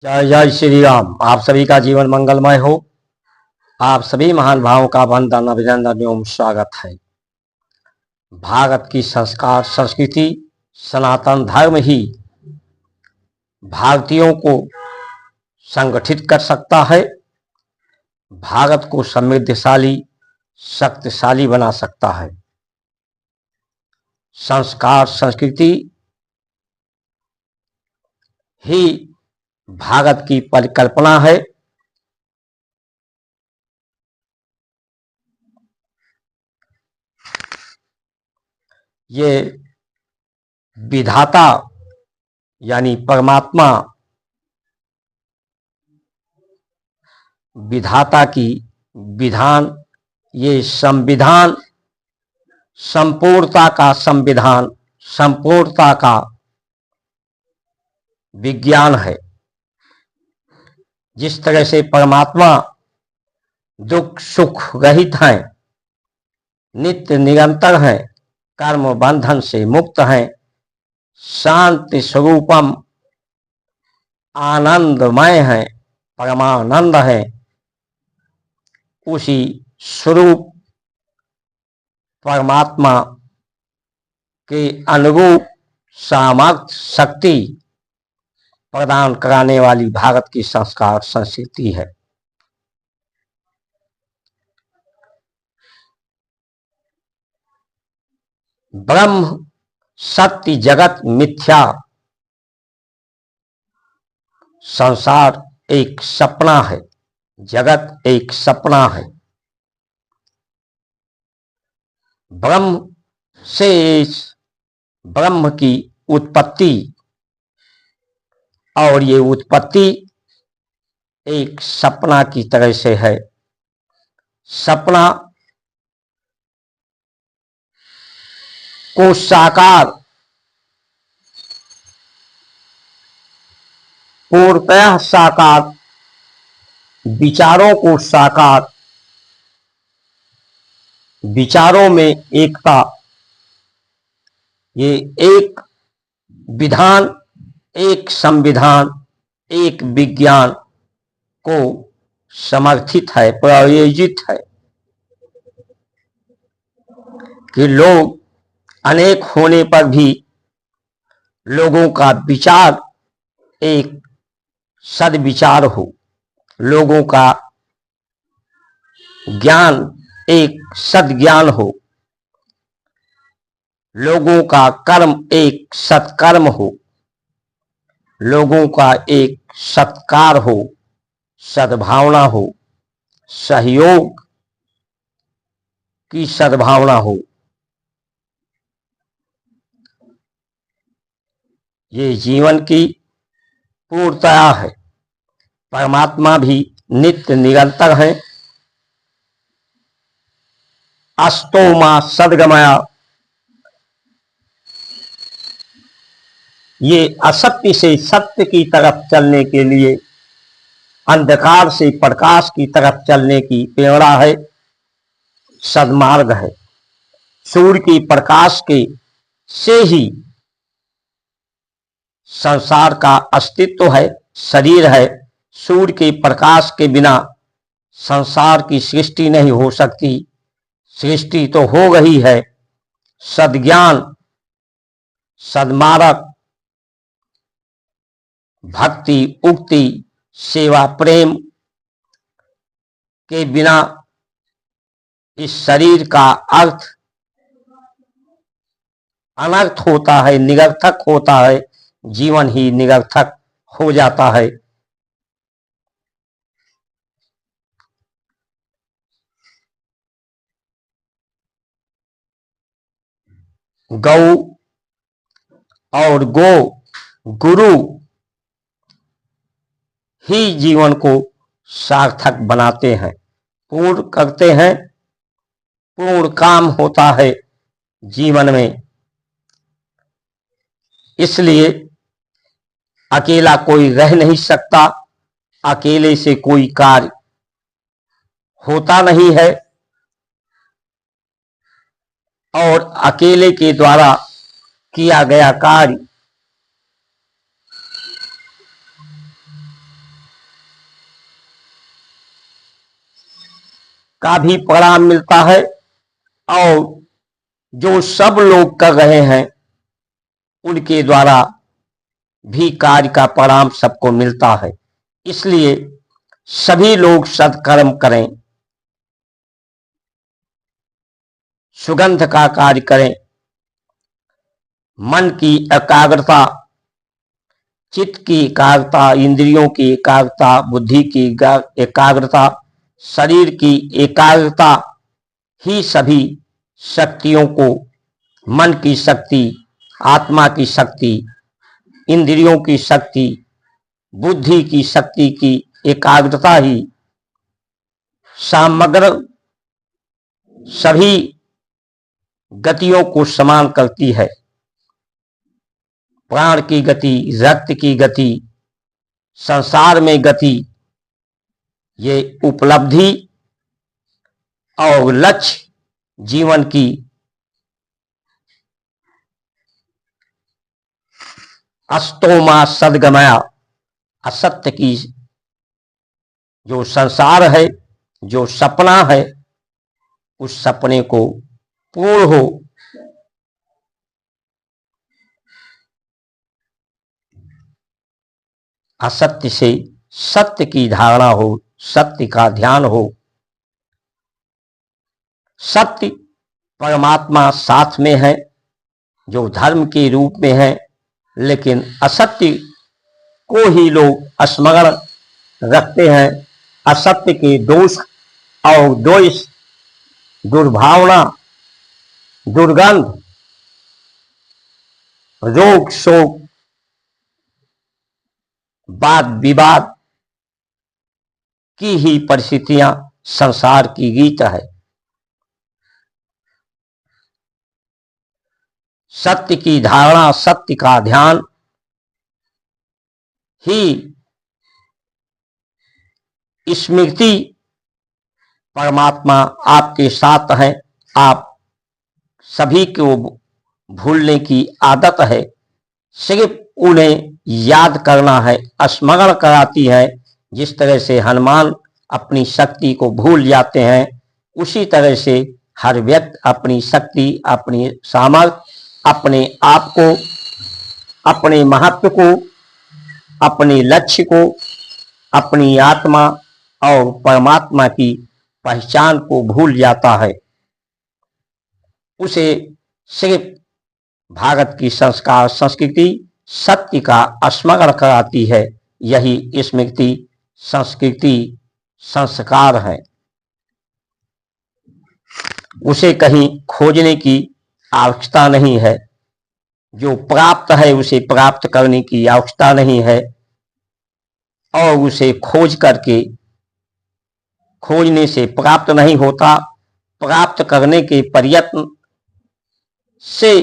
जय जय श्री राम। आप सभी का जीवन मंगलमय हो। आप सभी महान भावों का वंदन अभिनंदन एवं स्वागत है। भारत की संस्कार संस्कृति सनातन धर्म ही भारतीयों को संगठित कर सकता है, भारत को समृद्धशाली शक्तिशाली बना सकता है। संस्कार संस्कृति ही भारत की परिकल्पना है। ये विधाता यानी परमात्मा विधाता की विधान, ये संविधान संपूर्णता का संविधान, संपूर्णता का विज्ञान है। जिस तरह से परमात्मा दुख सुख रहित हैं, नित्य निरंतर हैं, कर्म बंधन से मुक्त हैं, शांति स्वरूपम आनंदमय है, परमानंद है, उसी स्वरूप परमात्मा के अनुरूप सामर्थ्य शक्ति प्रदान कराने वाली भारत की संस्कार संस्कृति है। ब्रह्म सत्य जगत मिथ्या, संसार एक सपना है, जगत एक सपना है। ब्रह्म से ब्रह्म की उत्पत्ति और ये उत्पत्ति एक सपना की तरह से है। सपना को साकार पूर्णतः साकार, विचारों को साकार, विचारों में एकता, ये एक विधान, एक संविधान, एक विज्ञान को समर्थित है, प्रायोजित है कि लोग अनेक होने पर भी लोगों का विचार एक सद्विचार हो, लोगों का ज्ञान एक सद्ज्ञान हो, लोगों का कर्म एक सत्कर्म हो, लोगों का एक सत्कार हो, सद्भावना हो, सहयोग की सद्भावना हो। ये जीवन की पूर्णतया है। परमात्मा भी नित्य निरंतर है। अस्तो मा सद्गमया, ये असत्य से सत्य की तरफ चलने के लिए, अंधकार से प्रकाश की तरफ चलने की प्रेरणा है, सद्मार्ग है। सूर्य की प्रकाश के से ही संसार का अस्तित्व है, शरीर है। सूर्य के प्रकाश के बिना संसार की सृष्टि नहीं हो सकती। सृष्टि तो हो गई है। सद्ज्ञान, सद्मार्ग, भक्ति, उक्ति, सेवा, प्रेम के बिना इस शरीर का अर्थ अनर्थ होता है, निरर्थक होता है, जीवन ही निरर्थक हो जाता है। गौ और गो, गुरु ही जीवन को सार्थक बनाते हैं, पूर्ण करते हैं, पूर्ण काम होता है जीवन में। इसलिए अकेला कोई रह नहीं सकता, अकेले से कोई कार्य होता नहीं है, और अकेले के द्वारा किया गया कार्य का भी परिणाम मिलता है और जो सब लोग कर रहे हैं उनके द्वारा भी कार्य का परिणाम सबको मिलता है। इसलिए सभी लोग सत्कर्म करें, सुगंध का कार्य करें, मन की एकाग्रता, चित्त की एकाग्रता, इंद्रियों की एकाग्रता, बुद्धि की एकाग्रता, शरीर की एकाग्रता ही सभी शक्तियों को, मन की शक्ति, आत्मा की शक्ति, इंद्रियों की शक्ति, बुद्धि की शक्ति की एकाग्रता ही समग्र सभी गतियों को समान करती है। प्राण की गति, रक्त की गति, संसार में गति, ये उपलब्धि और लक्ष्य जीवन की अस्तोमा सदगमया, असत्य की जो संसार है, जो सपना है, उस सपने को पूर्ण हो, असत्य से सत्य की धारणा हो, सत्य का ध्यान हो। सत्य परमात्मा साथ में है जो धर्म के रूप में है, लेकिन असत्य को ही लोग स्मरण रखते हैं। असत्य के दोष और द्वेष, दुर्भावना, दुर्गंध, रोग शोक, वाद विवाद की ही परिस्थितियां संसार की रीत है। सत्य की धारणा, सत्य का ध्यान ही स्मृति परमात्मा आपके साथ है। आप सभी को भूलने की आदत है, सिर्फ उन्हें याद करना है, स्मरण कराती है। जिस तरह से हनुमान अपनी शक्ति को भूल जाते हैं, उसी तरह से हर व्यक्ति अपनी शक्ति, अपनी सामर्थ्य, अपने आप को, अपने महत्व को, अपने लक्ष्य को, अपनी आत्मा और परमात्मा की पहचान को भूल जाता है। उसे सिर्फ भारत की संस्कार संस्कृति सत्य का स्मरण कराती है। यही स्मृति, संस्कृति, संस्कार है। उसे कहीं खोजने की आवश्यकता नहीं है। जो प्राप्त है उसे प्राप्त करने की आवश्यकता नहीं है, और उसे खोज करके, खोजने से प्राप्त नहीं होता, प्राप्त करने के प्रयत्न से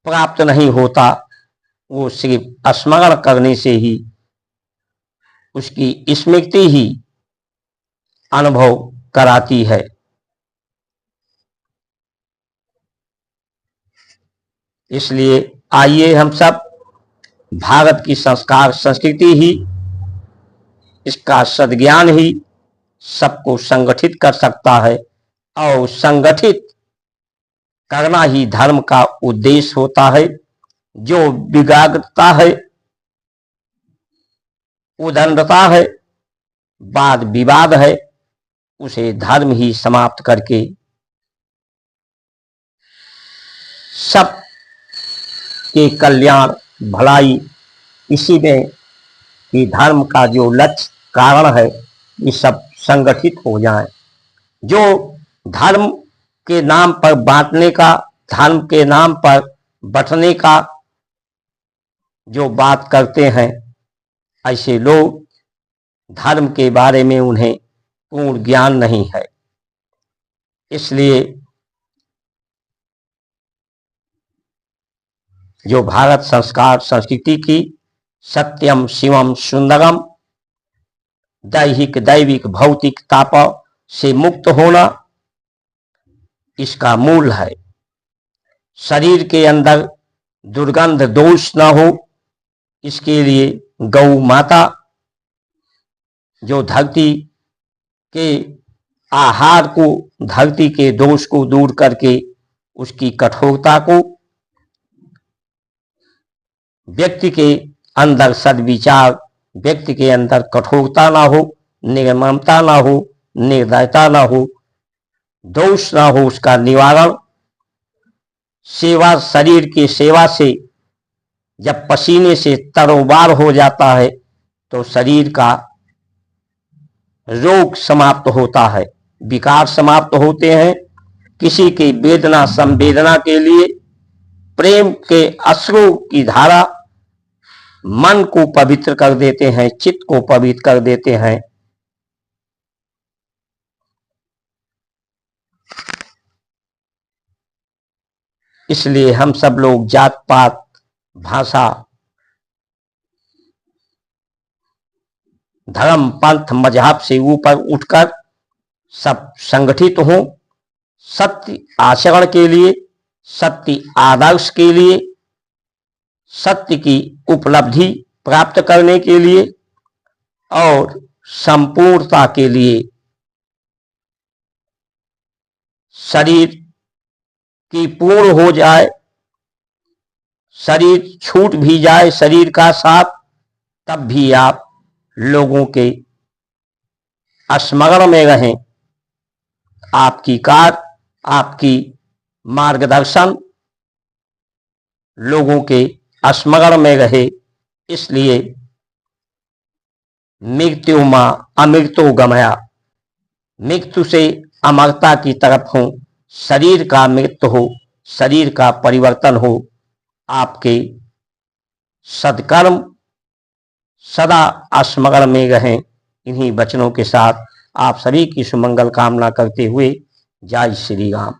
प्राप्त नहीं होता। वो सिर्फ स्मरण करने से ही, उसकी स्मृति ही अनुभव कराती है। इसलिए आइए हम सब भारत की संस्कार संस्कृति ही, इसका सद्ज्ञान ही सबको संगठित कर सकता है, और संगठित करना ही धर्म का उद्देश्य होता है। जो विगागता है, उदंडता है, वाद विवाद है, उसे धर्म ही समाप्त करके सब के कल्याण, भलाई, इसी में कि धर्म का जो लक्ष्य कारण है, ये सब संगठित हो जाए। जो धर्म के नाम पर बांटने का, धर्म के नाम पर बंटने का जो बात करते हैं, ऐसे लोग, धर्म के बारे में उन्हें पूर्ण ज्ञान नहीं है। इसलिए जो भारत संस्कार संस्कृति की सत्यम शिवम सुंदरम दैहिक दैविक भौतिक ताप से मुक्त होना, इसका मूल है। शरीर के अंदर दुर्गंध दोष न हो, इसके लिए गौ माता जो धरती के आहार को, धरती के दोष को दूर करके उसकी कठोरता को, व्यक्ति के अंदर सद्विचार, व्यक्ति के अंदर कठोरता ना हो, निर्ममता ना हो, निर्दयता ना हो, दोष ना हो, उसका निवारण सेवा, शरीर की सेवा से जब पसीने से तरोबार हो जाता है तो शरीर का रोग समाप्त होता है, विकार समाप्त होते हैं। किसी की वेदना संवेदना के लिए प्रेम के अश्रु की धारा मन को पवित्र कर देते हैं, चित्त को पवित्र कर देते हैं। इसलिए हम सब लोग जात पात, भाषा, धर्म, पंथ, मजहब से ऊपर उठकर सब संगठित हों, सत्य आचरण के लिए, सत्य आदर्श के लिए, सत्य की उपलब्धि प्राप्त करने के लिए और संपूर्णता के लिए। शरीर की पूर्ण हो जाए, शरीर छूट भी जाए शरीर का साथ, तब भी आप लोगों के स्मरण में रहें। आपकी कार, आपकी मार्गदर्शन लोगों के स्मरण में रहे। इसलिए मृत्यु मां अमृतो गमया, मृत्यु से अमरता की तरफ हो, शरीर का मृत्यु हो, शरीर का परिवर्तन हो। आपके सद्कर्म सदा स्मरण में रहें। इन्हीं वचनों के साथ आप सभी की सुमंगल कामना करते हुए जय श्री राम।